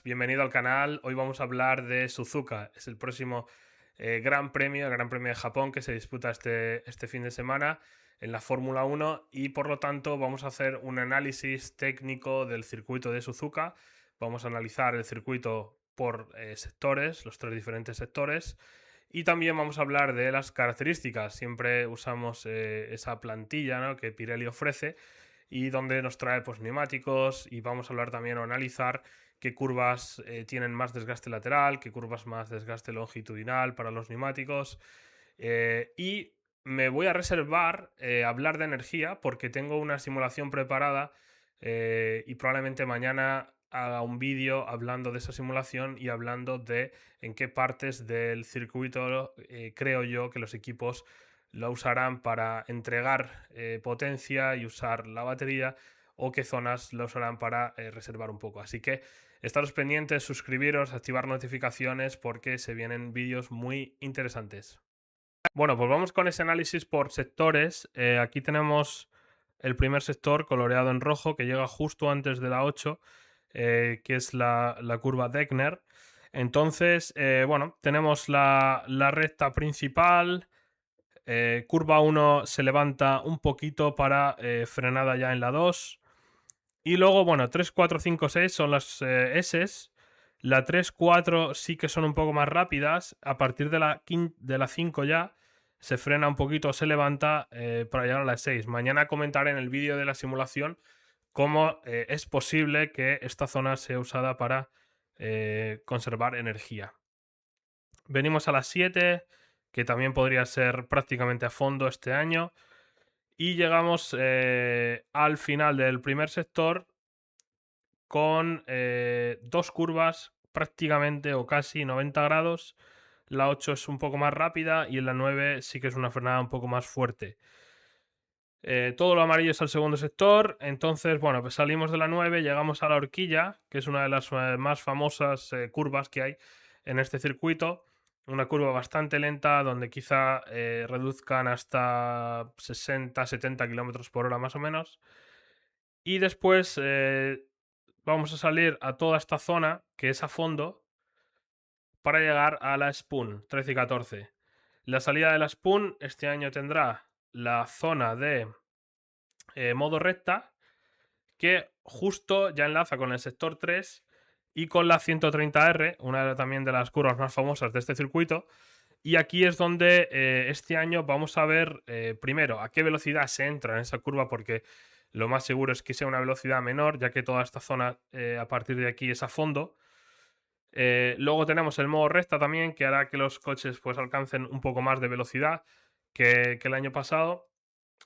Bienvenido al canal. Hoy vamos a hablar de Suzuka. Es el próximo Gran Premio, el Gran Premio de Japón que se disputa este fin de semana en la Fórmula 1 y por lo tanto vamos a hacer un análisis técnico del circuito de Suzuka. Vamos a analizar el circuito por sectores, los tres diferentes sectores. Y también vamos a hablar de las características. Siempre usamos esa plantilla, ¿no?, que Pirelli ofrece y donde nos trae pues, neumáticos, y vamos a hablar también o analizar qué curvas tienen más desgaste lateral, qué curvas más desgaste longitudinal para los neumáticos. Y me voy a reservar hablar de energía porque tengo una simulación preparada y probablemente mañana haga un vídeo hablando de esa simulación y hablando de en qué partes del circuito creo yo que los equipos lo usarán para entregar potencia y usar la batería, o qué zonas lo usarán para reservar un poco. Así que estaros pendientes, suscribiros, activar notificaciones porque se vienen vídeos muy interesantes. Bueno, pues vamos con ese análisis por sectores. Aquí tenemos el primer sector coloreado en rojo que llega justo antes de la 8, que es la curva Degner. Entonces, bueno, tenemos la recta principal. Curva 1 se levanta un poquito para frenada ya en la 2. Y luego, bueno, 3, 4, 5, 6 son las S. La 3, 4 sí que son un poco más rápidas. A partir de la 5 ya se frena un poquito, se levanta para llegar a la 6. Mañana comentaré en el vídeo de la simulación cómo es posible que esta zona sea usada para conservar energía. Venimos a las 7, que también podría ser prácticamente a fondo este año. Y llegamos al final del primer sector con dos curvas prácticamente o casi 90 grados. La 8 es un poco más rápida y en la 9 sí que es una frenada un poco más fuerte. Todo lo amarillo es el segundo sector. Entonces, bueno, pues salimos de la 9, llegamos a la horquilla, que es una de las más famosas curvas que hay en este circuito. Una curva bastante lenta donde quizá reduzcan hasta 60-70 kilómetros por hora más o menos. Y después vamos a salir a toda esta zona que es a fondo para llegar a la Spoon 13 y 14. La salida de la Spoon este año tendrá la zona de modo recta, que justo ya enlaza con el sector 3 y con la 130R, una también de las curvas más famosas de este circuito. Y aquí es donde este año vamos a ver primero a qué velocidad se entra en esa curva, porque lo más seguro es que sea una velocidad menor, ya que toda esta zona a partir de aquí es a fondo. Luego tenemos el modo recta también, que hará que los coches pues alcancen un poco más de velocidad que el año pasado.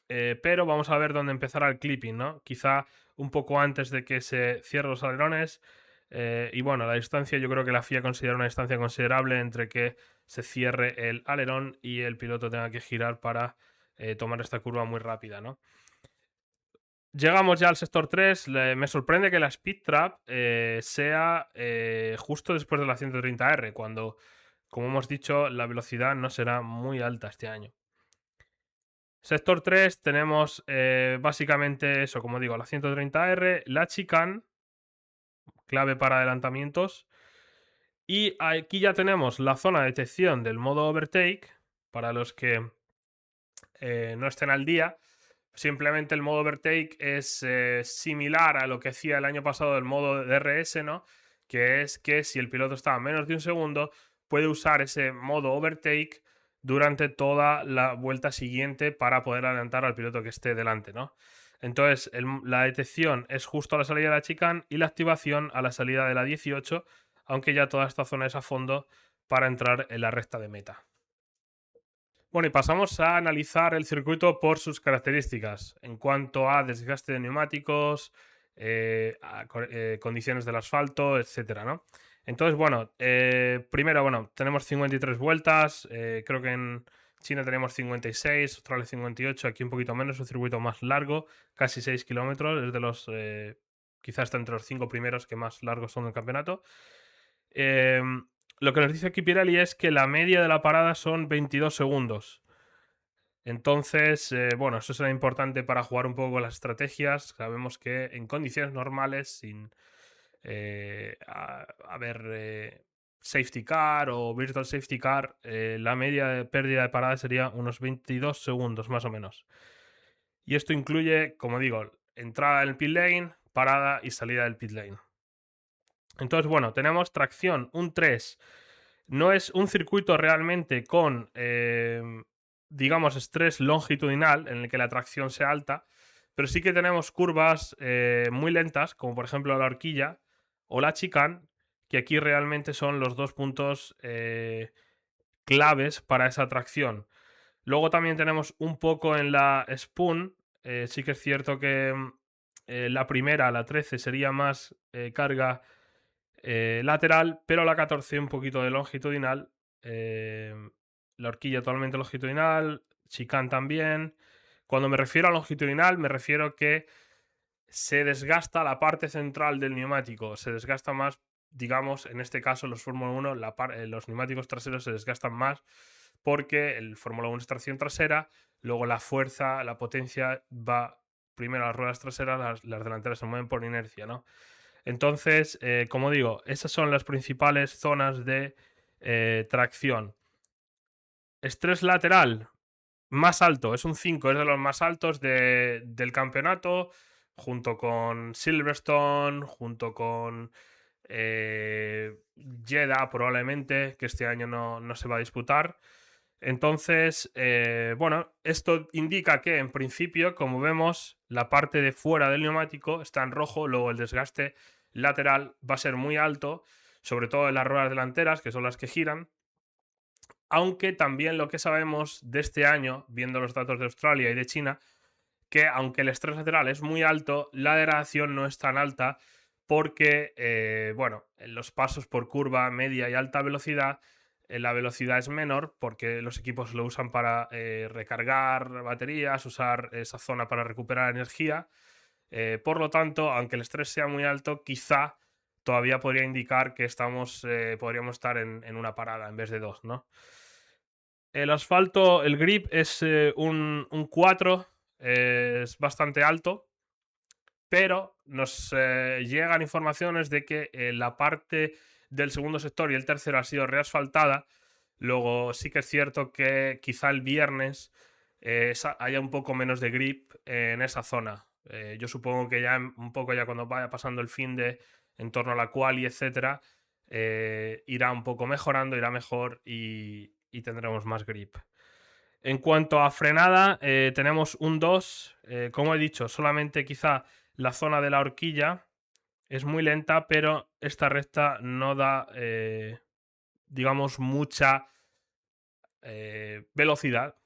Pero vamos a ver dónde empezará el clipping, ¿no? Quizá un poco antes de que se cierren los alerones. Y bueno, la distancia, yo creo que la FIA considera una distancia considerable entre que se cierre el alerón y el piloto tenga que girar para tomar esta curva muy rápida, ¿no? Llegamos ya al sector 3. Me sorprende que la Speed Trap sea justo después de la 130R, cuando, como hemos dicho, la velocidad no será muy alta este año. Sector 3 tenemos básicamente eso, como digo, la 130R, la chicane, clave para adelantamientos. Y aquí ya tenemos la zona de detección del modo overtake, para los que no estén al día. Simplemente el modo overtake es similar a lo que hacía el año pasado el modo DRS, ¿no? Que es que si el piloto está a menos de un segundo, puede usar ese modo overtake durante toda la vuelta siguiente para poder adelantar al piloto que esté delante, ¿no? Entonces, la detección es justo a la salida de la chicane y la activación a la salida de la 18, aunque ya toda esta zona es a fondo para entrar en la recta de meta. Bueno, y pasamos a analizar el circuito por sus características en cuanto a desgaste de neumáticos, condiciones del asfalto, etcétera, ¿no? Entonces, bueno, primero, bueno, tenemos 53 vueltas, creo que en China tenemos 56, Australia 58, aquí un poquito menos, un circuito más largo, casi 6 kilómetros, es de los, quizás está entre los 5 primeros que más largos son del campeonato. Lo que nos dice aquí Pirelli es que la media de la parada son 22 segundos. Entonces, bueno, eso será importante para jugar un poco con las estrategias. Sabemos que en condiciones normales, sin a ver, safety car o virtual safety car, la media de pérdida de parada sería unos 22 segundos más o menos. Y esto incluye, como digo, entrada en el pit lane, parada y salida del pit lane. Entonces, bueno, tenemos tracción, un 3. No es un circuito realmente con, digamos, estrés longitudinal en el que la tracción sea alta, pero sí que tenemos curvas muy lentas, como por ejemplo la horquilla o la chicane, que aquí realmente son los dos puntos claves para esa tracción. Luego también tenemos un poco en la spoon. Sí que es cierto que la primera, la 13, sería más carga lateral, pero la 14 un poquito de longitudinal. La horquilla totalmente longitudinal, chicane también. Cuando me refiero a longitudinal, me refiero que se desgasta la parte central del neumático, se desgasta más, digamos, en este caso los Fórmula 1, los neumáticos traseros se desgastan más porque el Fórmula 1 es tracción trasera, luego la fuerza, la potencia va primero a las ruedas traseras, las delanteras se mueven por inercia, ¿no? Entonces, como digo, esas son las principales zonas de tracción. Estrés lateral, más alto, es un 5, es de los más altos del campeonato, junto con Silverstone, junto con Jeddah probablemente, que este año no se va a disputar. Entonces, bueno, esto indica que en principio, como vemos, la parte de fuera del neumático está en rojo, luego el desgaste lateral va a ser muy alto, sobre todo en las ruedas delanteras, que son las que giran. Aunque también lo que sabemos de este año, viendo los datos de Australia y de China, que aunque el estrés lateral es muy alto, la degradación no es tan alta porque, bueno, en los pasos por curva media y alta velocidad, la velocidad es menor porque los equipos lo usan para recargar baterías, usar esa zona para recuperar energía. Por lo tanto, aunque el estrés sea muy alto, quizá todavía podría indicar que podríamos estar en una parada en vez de dos, ¿no? El asfalto, el grip es un 4, es bastante alto, pero nos llegan informaciones de que la parte del segundo sector y el tercero ha sido reasfaltada. Luego sí que es cierto que quizá el viernes haya un poco menos de grip en esa zona. Yo supongo que ya un poco ya cuando vaya pasando el fin de en torno a la quali, etcétera, irá un poco mejorando, irá mejor y tendremos más grip. En cuanto a frenada, tenemos un 2. Como he dicho, solamente quizá la zona de la horquilla es muy lenta, pero esta recta no da, digamos, mucha velocidad.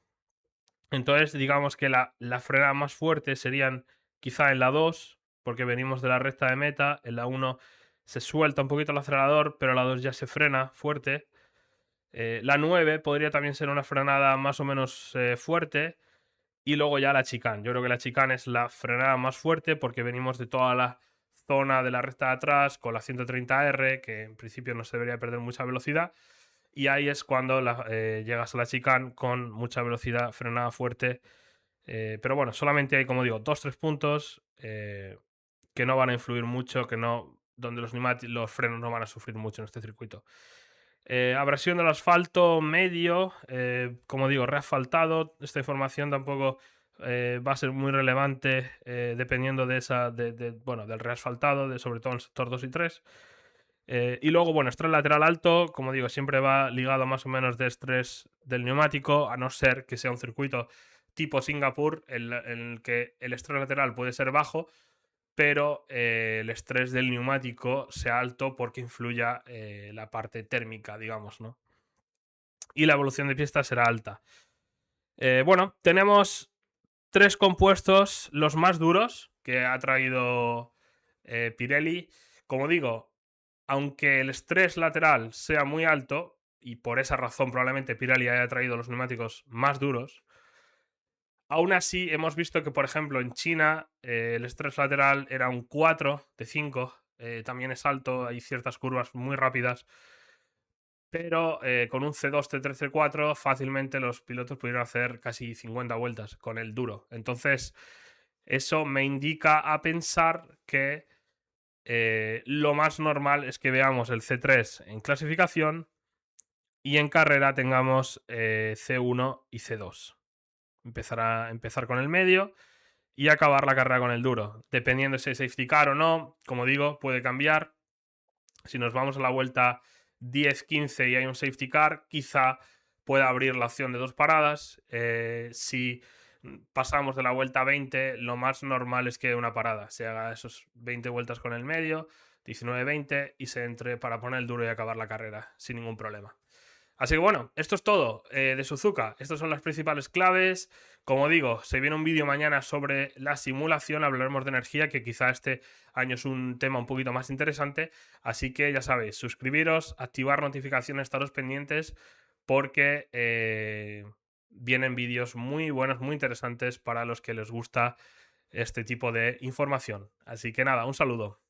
Entonces, digamos que la frenada más fuerte serían quizá en la 2, porque venimos de la recta de meta. En la 1 se suelta un poquito el acelerador, pero la 2 ya se frena fuerte. La 9 podría también ser una frenada más o menos fuerte. Y luego ya la chicane. Yo creo que la chicane es la frenada más fuerte porque venimos de toda la zona de la recta de atrás con la 130R, que en principio no se debería perder mucha velocidad. Y ahí es cuando llegas a la chicane con mucha velocidad, frenada fuerte. Pero bueno, solamente hay, como digo, 2-3 puntos que no van a influir mucho, donde los frenos no van a sufrir mucho en este circuito. Abrasión del asfalto medio, como digo, reasfaltado. Esta información tampoco va a ser muy relevante dependiendo bueno, del reasfaltado, sobre todo en el sector 2 y 3. Y luego, bueno, estrés lateral alto, como digo, siempre va ligado más o menos de estrés del neumático, a no ser que sea un circuito tipo Singapur, en el que el estrés lateral puede ser bajo, pero el estrés del neumático sea alto porque influya la parte térmica, digamos, ¿no? Y la evolución de pista será alta. Bueno, tenemos 3 compuestos, los más duros que ha traído Pirelli. Como digo, aunque el estrés lateral sea muy alto, y por esa razón probablemente Pirelli haya traído los neumáticos más duros, aún así hemos visto que, por ejemplo, en China el estrés lateral era un 4 de 5, también es alto, hay ciertas curvas muy rápidas, pero con un C2, C3, C4 fácilmente los pilotos pudieron hacer casi 50 vueltas con el duro. Entonces, eso me indica a pensar que lo más normal es que veamos el C3 en clasificación y en carrera tengamos C1 y C2. Empezar con el medio y acabar la carrera con el duro. Dependiendo si es safety car o no, como digo, puede cambiar. Si nos vamos a la vuelta 10-15 y hay un safety car, quizá pueda abrir la opción de 2 paradas. Si pasamos de la vuelta 20, lo más normal es que una parada se haga esos 20 vueltas con el medio, 19-20, y se entre para poner el duro y acabar la carrera sin ningún problema. Así que bueno, esto es todo de Suzuka. Estas son las principales claves. Como digo, se viene un vídeo mañana sobre la simulación, hablaremos de energía, que quizá este año es un tema un poquito más interesante. Así que ya sabéis, suscribiros, activar notificaciones, estaros pendientes, porque vienen vídeos muy buenos, muy interesantes para los que les gusta este tipo de información. Así que nada, un saludo.